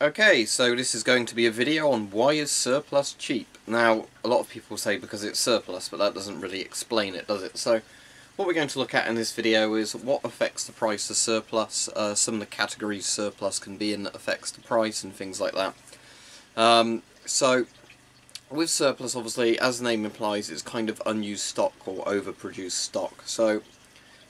Okay, so this is going to be a video on why is surplus cheap. Now, a lot of people say because it's surplus, but that doesn't really explain it, does it? So, what we're going to look at in this video is what affects the price of surplus, some of the categories surplus can be in that affects the price and things like that. So, with surplus, obviously, as the name implies, it's kind of unused stock or overproduced stock. So,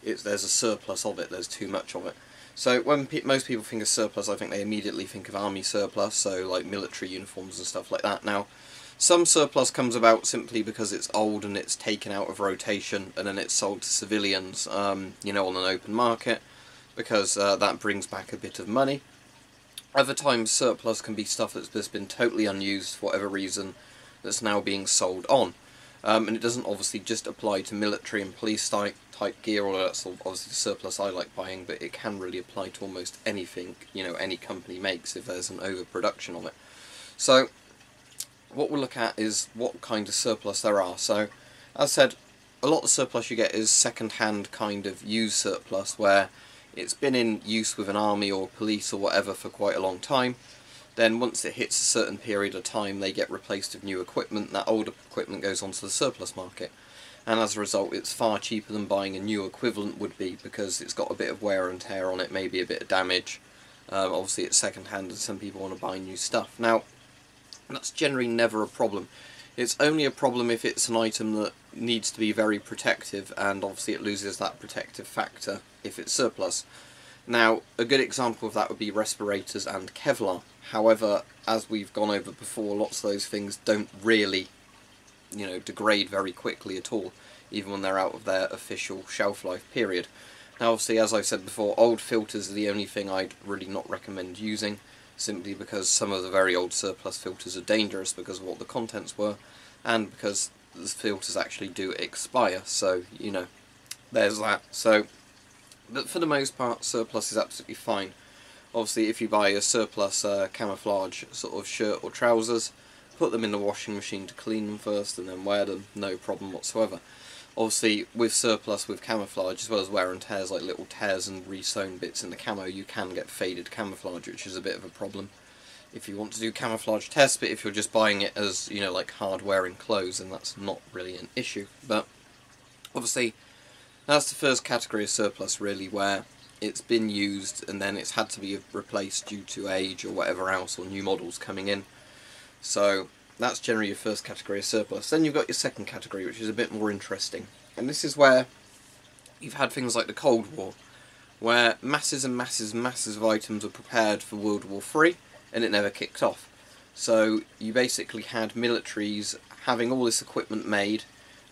there's a surplus of it, there's too much of it. So when most people think of surplus, I think they immediately think of army surplus, so like military uniforms and stuff like that. Now, some surplus comes about simply because it's old and it's taken out of rotation and then it's sold to civilians, you know, on an open market, because that brings back a bit of money. Other times surplus can be stuff that's just been totally unused for whatever reason that's now being sold on. And it doesn't obviously just apply to military and police type gear, or that's obviously the surplus I like buying, but it can really apply to almost anything, you know, any company makes if there's an overproduction of it. So what we'll look at is what kind of surplus there are. So as I said, a lot of surplus you get is second-hand kind of used surplus, where it's been in use with an army or police or whatever for quite a long time. Then once it hits a certain period of time, they get replaced with new equipment. That older equipment goes onto the surplus market, and as a result it's far cheaper than buying a new equivalent would be, because it's got a bit of wear and tear on it, maybe a bit of damage. Obviously it's second hand and some people want to buy new stuff. Now, that's generally never a problem. It's only a problem if it's an item that needs to be very protective, and obviously it loses that protective factor if it's surplus. Now, a good example of that would be respirators and Kevlar. However, as we've gone over before, lots of those things don't really, you know, degrade very quickly at all, even when they're out of their official shelf life period. Now, obviously, as I've said before, old filters are the only thing I'd really not recommend using, simply because some of the very old surplus filters are dangerous because of what the contents were, and because the filters actually do expire, so, you know, there's that. So, but for the most part, surplus is absolutely fine. Obviously, if you buy a surplus camouflage sort of shirt or trousers, put them in the washing machine to clean them first and then wear them, no problem whatsoever. Obviously, with surplus, with camouflage, as well as wear and tears, like little tears and re-sewn bits in the camo, you can get faded camouflage, which is a bit of a problem if you want to do camouflage tests. But if you're just buying it as, you know, like hard-wearing clothes, then that's not really an issue. But obviously, that's the first category of surplus, really, where it's been used and then it's had to be replaced due to age or whatever else, or new models coming in. So that's generally your first category of surplus. Then you've got your second category, which is a bit more interesting, and this is where you've had things like the Cold War, where masses and masses and masses of items were prepared for World War III and it never kicked off. So you basically had militaries having all this equipment made,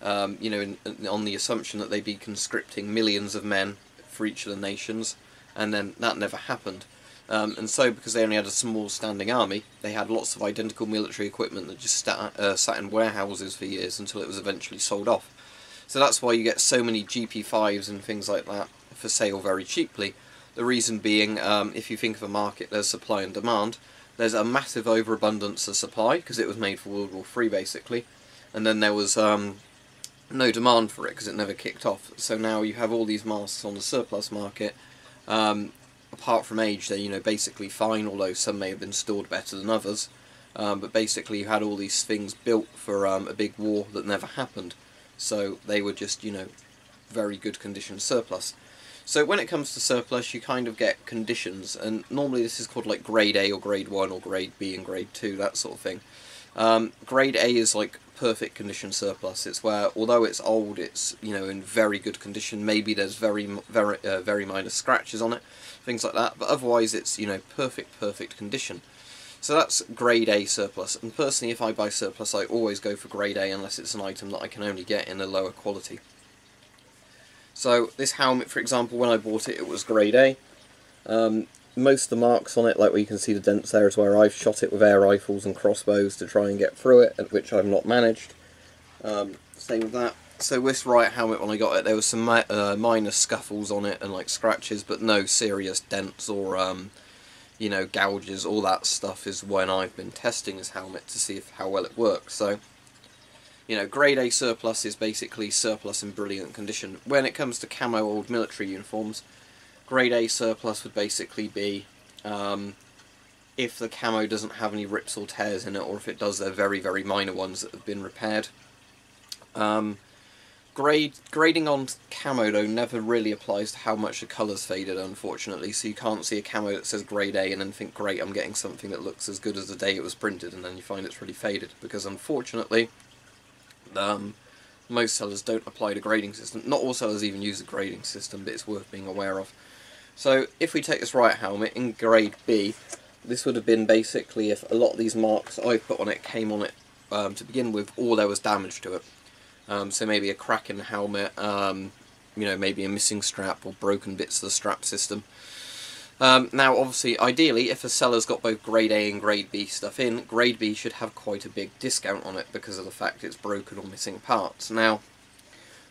you know, on the assumption that they'd be conscripting millions of men for each of the nations, and then that never happened. And so, because they only had a small standing army, they had lots of identical military equipment that just sat in warehouses for years until it was eventually sold off. So that's why you get so many GP5s and things like that for sale very cheaply. The reason being, if you think of a market, there's supply and demand. There's a massive overabundance of supply, because it was made for World War III basically, and then there was no demand for it because it never kicked off. So now you have all these masks on the surplus market. Apart from age, they're, you know, basically fine, although some may have been stored better than others. But basically you had all these things built for a big war that never happened. So they were just, you know, very good condition surplus. So when it comes to surplus, you kind of get conditions, and normally this is called like grade A or grade 1 or grade B and grade 2, that sort of thing. Grade A is like perfect condition surplus. It's where, although it's old, it's, you know, in very good condition. Maybe there's very minor scratches on it, things like that, but otherwise it's, you know, perfect condition. So that's grade A surplus, and personally, if I buy surplus, I always go for grade A unless it's an item that I can only get in a lower quality. So this helmet, for example, when I bought it, it was grade A. Most of the marks on it, like where you can see the dents there, is where I've shot it with air rifles and crossbows to try and get through it, which I've not managed. Same with that. So this right helmet, when I got it, there was some minor scuffles on it and like scratches, but no serious dents or you know, gouges. All that stuff is when I've been testing this helmet to see how well it works. So, you know, grade A surplus is basically surplus in brilliant condition. When it comes to camo old military uniforms, grade A surplus would basically be if the camo doesn't have any rips or tears in it, or if it does, they're very, very minor ones that have been repaired. Grading on camo though never really applies to how much the colour's faded, unfortunately, so you can't see a camo that says grade A and then think, great, I'm getting something that looks as good as the day it was printed, and then you find it's really faded, because unfortunately most sellers don't apply the grading system. Not all sellers even use the grading system, but it's worth being aware of. So if we take this riot helmet in grade B, this would have been basically if a lot of these marks I put on it came on it to begin with, or there was damage to it. So maybe a crack in the helmet, you know, maybe a missing strap or broken bits of the strap system. Now obviously, ideally, if a seller's got both grade A and grade B stuff in, grade B should have quite a big discount on it because of the fact it's broken or missing parts. Now,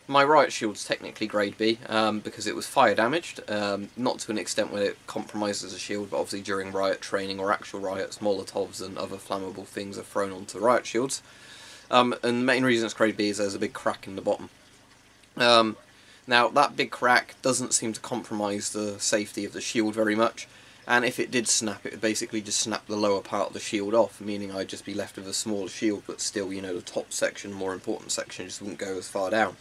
my riot shield's technically grade B because it was fire damaged, not to an extent where it compromises a shield, but obviously during riot training or actual riots, Molotovs and other flammable things are thrown onto riot shields. And the main reason it's grade B is there's a big crack in the bottom. Now that big crack doesn't seem to compromise the safety of the shield very much, and if it did snap, it would basically just snap the lower part of the shield off, meaning I'd just be left with a smaller shield, but still, you know, the top section, more important section, just wouldn't go as far down.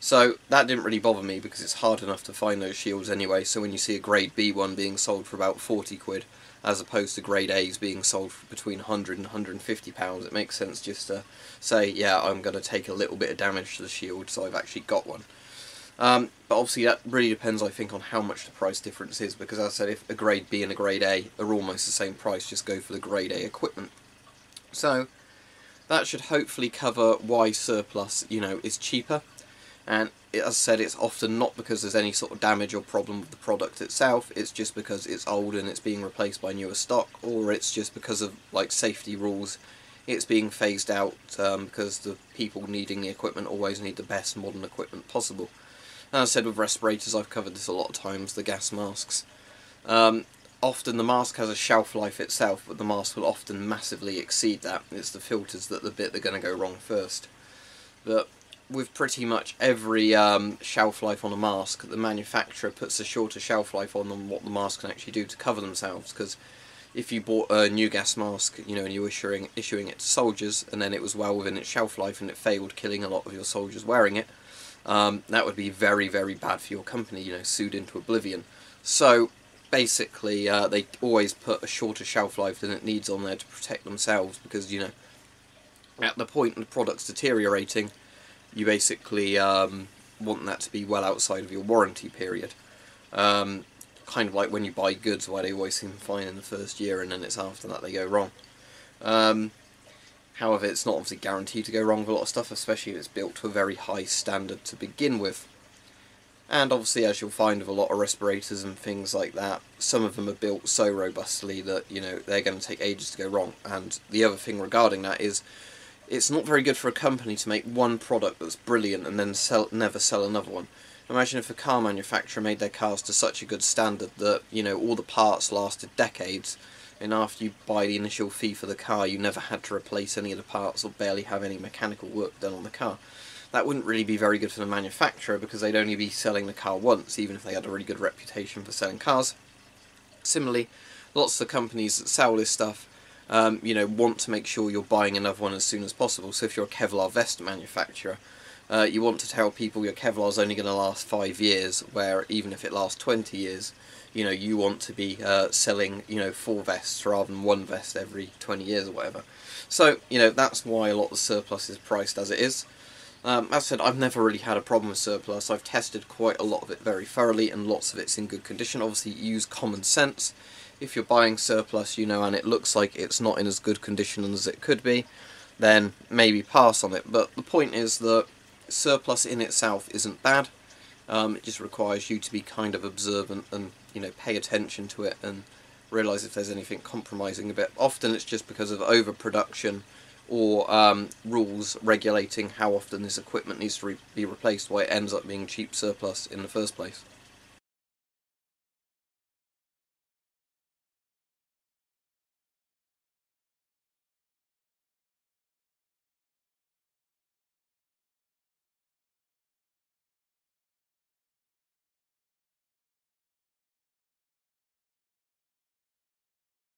So that didn't really bother me because it's hard enough to find those shields anyway, so when you see a grade B one being sold for about 40 quid, as opposed to grade A's being sold for between 100 and 150 pounds, it makes sense just to say, yeah, I'm going to take a little bit of damage to the shield, so I've actually got one. But obviously that really depends, I think, on how much the price difference is, because as I said, if a grade B and a grade A are almost the same price, just go for the grade A equipment. So that should hopefully cover why Surplus, you know, is cheaper. And as I said, it's often not because there's any sort of damage or problem with the product itself, it's just because it's old and it's being replaced by newer stock, or it's just because of like safety rules, it's being phased out because the people needing the equipment always need the best modern equipment possible. As I said with respirators, I've covered this a lot of times, the gas masks. Often the mask has a shelf life itself, but the mask will often massively exceed that. It's the filters that the bit that are going to go wrong first. But with pretty much every shelf life on a mask, the manufacturer puts a shorter shelf life on than what the mask can actually do to cover themselves, because if you bought a new gas mask, you know, and you were issuing it to soldiers, and then it was well within its shelf life and it failed, killing a lot of your soldiers wearing it, that would be very, very bad for your company, you know, sued into oblivion. So basically they always put a shorter shelf life than it needs on there to protect themselves, because, you know, at the point the product's deteriorating, you basically want that to be well outside of your warranty period. Kind of like when you buy goods, where they always seem fine in the first year and then it's after that they go wrong. However, it's not obviously guaranteed to go wrong with a lot of stuff, especially if it's built to a very high standard to begin with. And obviously, as you'll find with a lot of respirators and things like that, some of them are built so robustly that, you know, they're going to take ages to go wrong. And the other thing regarding that is, it's not very good for a company to make one product that's brilliant and then never sell another one. Imagine if a car manufacturer made their cars to such a good standard that, you know, all the parts lasted decades, and after you buy the initial fee for the car, you never had to replace any of the parts or barely have any mechanical work done on the car. That wouldn't really be very good for the manufacturer, because they'd only be selling the car once, even if they had a really good reputation for selling cars. Similarly, lots of the companies that sell this stuff, you know, want to make sure you're buying another one as soon as possible. So if you're a Kevlar vest manufacturer, you want to tell people your Kevlar is only going to last 5 years, where even if it lasts 20 years, you know, you want to be selling, you know, 4 vests rather than 1 vest every 20 years or whatever. So, you know, that's why a lot of Surplus is priced as it is. As I said, I've never really had a problem with Surplus. I've tested quite a lot of it very thoroughly, and lots of it's in good condition. Obviously, use common sense. If you're buying Surplus, you know, and it looks like it's not in as good condition as it could be, then maybe pass on it. But the point is that Surplus in itself isn't bad. It just requires you to be kind of observant and, you know, pay attention to it and realise if there's anything compromising a bit. Often it's just because of overproduction or rules regulating how often this equipment needs to be replaced, why it ends up being cheap Surplus in the first place.